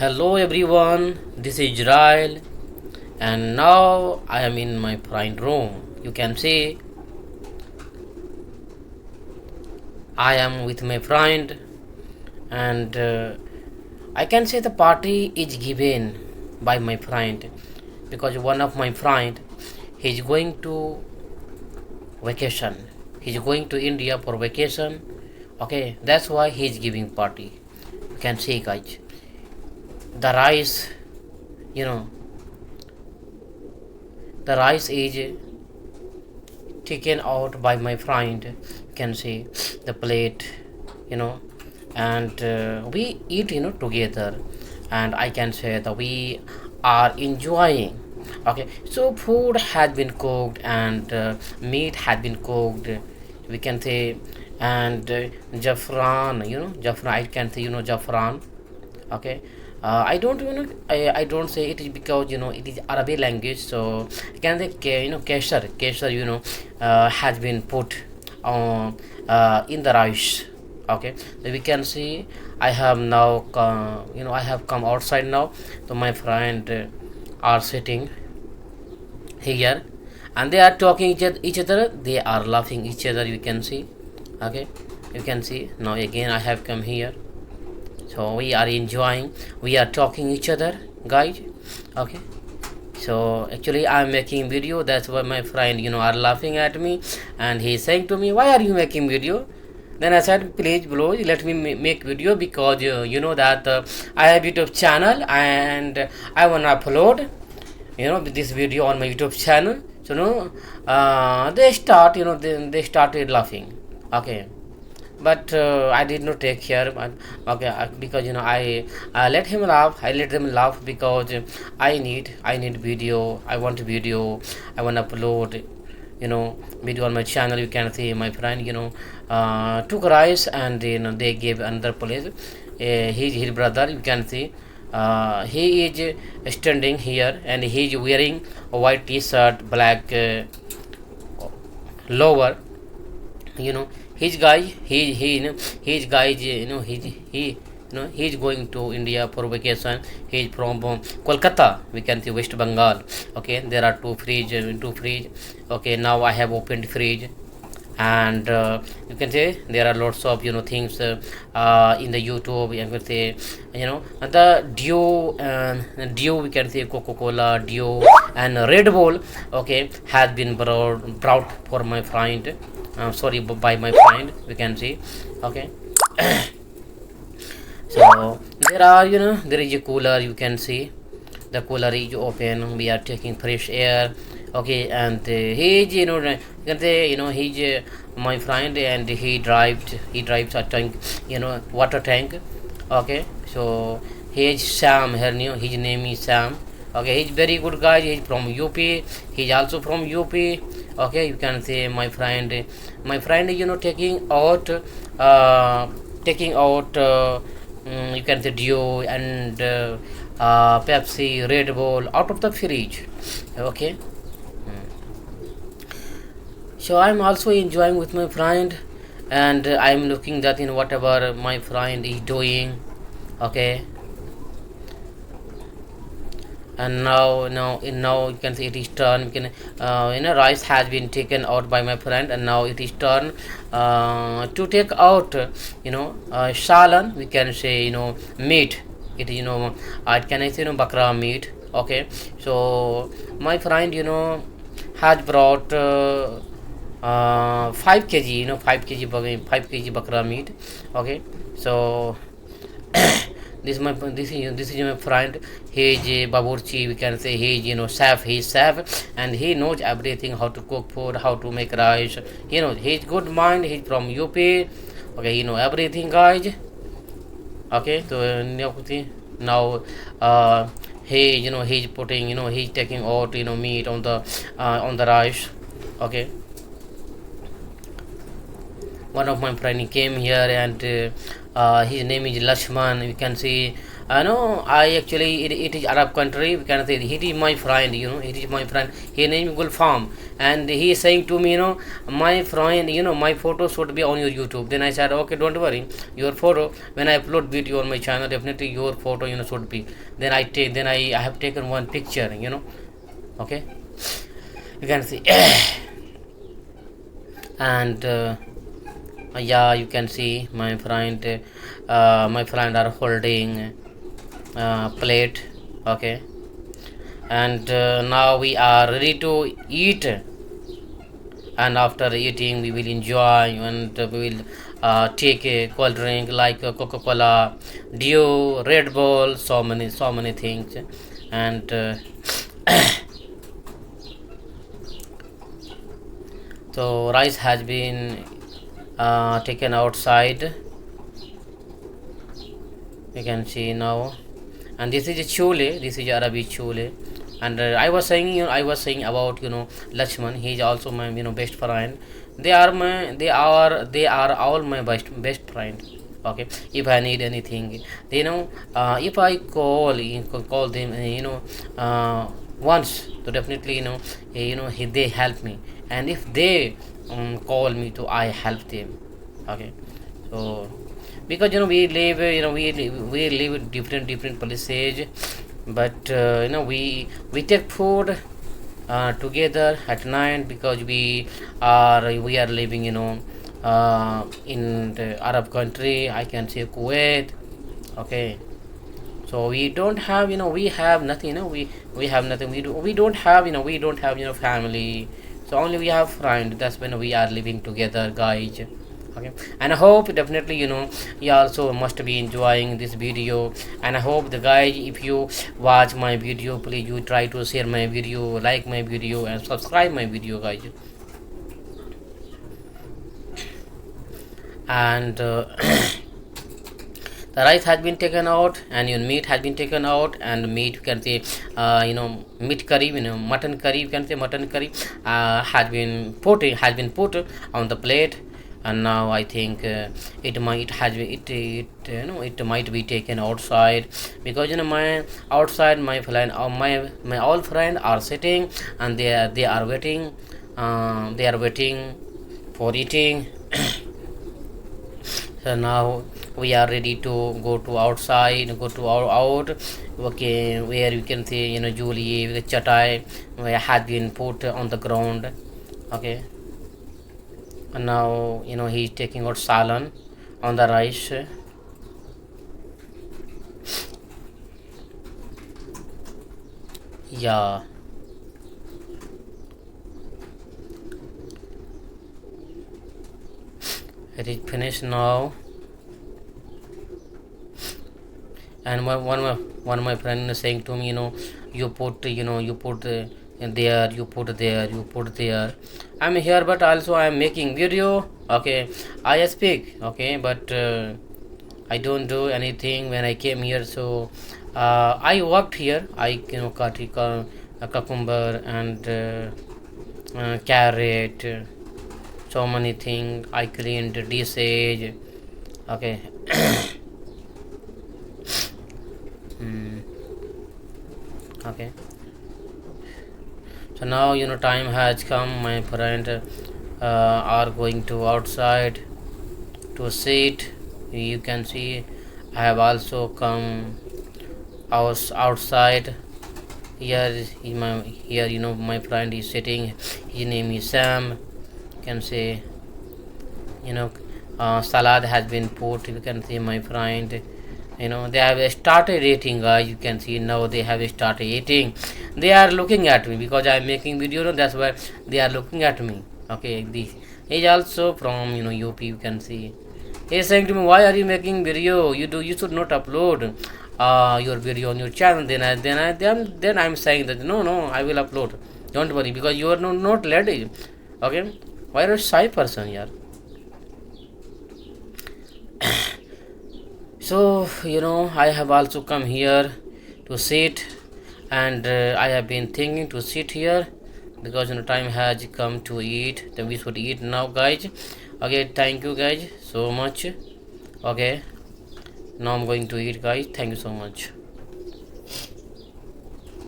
Hello everyone, this is Izrail, and now I am in my friend room. You can see I am with my friend, and I can say the party is given by my friend because one of my friend he is going to vacation. He is going to India for vacation. Okay, that's why he is giving party. You can see, guys, the rice. You know, the rice is taken out by my friend. You can see the plate, you know, and we eat, together, and I can say that we are enjoying. Okay, so food has been cooked and meat has been cooked, we can say, and jaffran, jaffran, I can say, jaffran. Okay, I don't, I don't say it is because it is Arabic language, so I can say kesar, has been put on in the rice. Okay, so we can see I have now I have come outside now, so my friend are sitting here, and they are talking each other, they are laughing each other, you can see. Okay, you can see now again I have come here, so we are enjoying, we are talking each other, guys. Okay, so actually I'm making video, that's why my friend are laughing at me, and he's saying to me, why are you making video? Then I said, please bro, let me make video because you know that I have YouTube channel and I wanna upload this video on my YouTube channel. So they start, they started laughing. Okay, but I did not take care. But okay, because I let him laugh. I let them laugh because I need video. I want video. I want to upload video on my channel. You can see my friend took rice and they gave another place. His brother, you can see. He is standing here and he is wearing a white t-shirt, black lower. you know his guy he his guy is, he's going to India for vacation. He's from Kolkata, we can see West Bengal. Okay, there are two fridge. Okay, now I have opened fridge, and you can say there are lots of things in the YouTube. You can say the Dio, we can say Coca-Cola, Dio, and Red Bull. Okay, has been brought for my friend, sorry, by my friend, we can see. Okay. So there are, there is a cooler, you can see the cooler is open, we are taking fresh air. Okay, and he is, you can say, he's my friend, and he drives a tank, water tank. Okay, so he is Sam, his name is Sam. Okay, he's very good guy, he's from UP, he's also from UP. Okay, you can say my friend taking out you can say Dio and Pepsi, Red Bull out of the fridge. Okay. So I'm also enjoying with my friend, and I'm looking that in whatever my friend is doing. Okay, and now you can see it is turn. We can rice has been taken out by my friend, and now it is turn to take out shalan, we can say meat. It is can I say bakra meat. Okay, so my friend has brought 5 kg, 5 kg bakra meat. Okay, so this is my friend. He is baburchi, we can say. He is chef. He is chef, and he knows everything, how to cook food, how to make rice. He's good mind. He's from UP. Okay, he know everything, guys. Okay, so now he's putting, he's taking out meat on the rice. Okay, one of my friend came here, and his name is Lashman. We can see. No, I actually it is Arab country. We can say he is my friend. He is my friend. His name is Gulfam, and he is saying to me, my friend, my photo should be on your YouTube. Then I said, okay, don't worry, your photo. When I upload video on my channel, definitely your photo, should be. Then I have taken one picture. Okay, you can see, and. Yeah, you can see my friend are holding plate. Okay, and now we are ready to eat, and after eating we will enjoy, and we will take a cold drink like Coca-Cola, Dew, Red Bull, so many things. And so rice has been taken outside, you can see now. And this is a chole, this is Arabic chole. And I was saying about Lakshman. He is also my best friend. They are all my best friend. Okay, if I need anything, if I call them, once, so definitely, they help me. And if they call me to, I help them. Okay, so because we live in different places, but we take food together at night, because we are living in the Arab country, I can say Kuwait. Okay, so we don't have, we have nothing, we have nothing, we don't have family. So only we have friend. That's when we are living together, guys. Okay, and I hope definitely you also must be enjoying this video. And I hope the guys, if you watch my video, please you try to share my video, like my video, and subscribe my video, guys. And the rice has been taken out, and your meat has been taken out. And meat, you can say, meat curry, mutton curry, you can say mutton curry, has been put on the plate. And now I think it might be taken outside, because my outside my all friend are sitting, and they are waiting, for eating. So now we are ready to go to our out. Okay, where you can see, Julie with the chatai where has been put on the ground. Okay, and now he's taking out salan on the rice. Yeah, it is finished now. And one of my friend is saying to me, you put there, you put there. I'm here, but also I'm making video. Okay, I speak. Okay, but I don't do anything when I came here. So I worked here. I cut a cucumber and carrot, so many things. I cleaned dishes. Okay. mm, okay. So now time has come. My friend are going to outside to sit. You can see I have also come outside. Here my friend is sitting. His name is Sam. You can say, you know salad has been put. You can see my friend, they have started eating, guys. You can see now they have started eating. They are looking at me because I am making video, that's why they are looking at me. Okay, this is also from UP. You can see he is saying to me, why are you making video? You should not upload your video on your channel. Then I'm saying that no, I will upload, don't worry, because you are not ready. Okay, why are you shy person here? So I have also come here to sit, and I have been thinking to sit here, because time has come to eat. Then we should eat now, guys. Okay, thank you guys so much. Okay, Now I'm going to eat, guys. Thank you so much.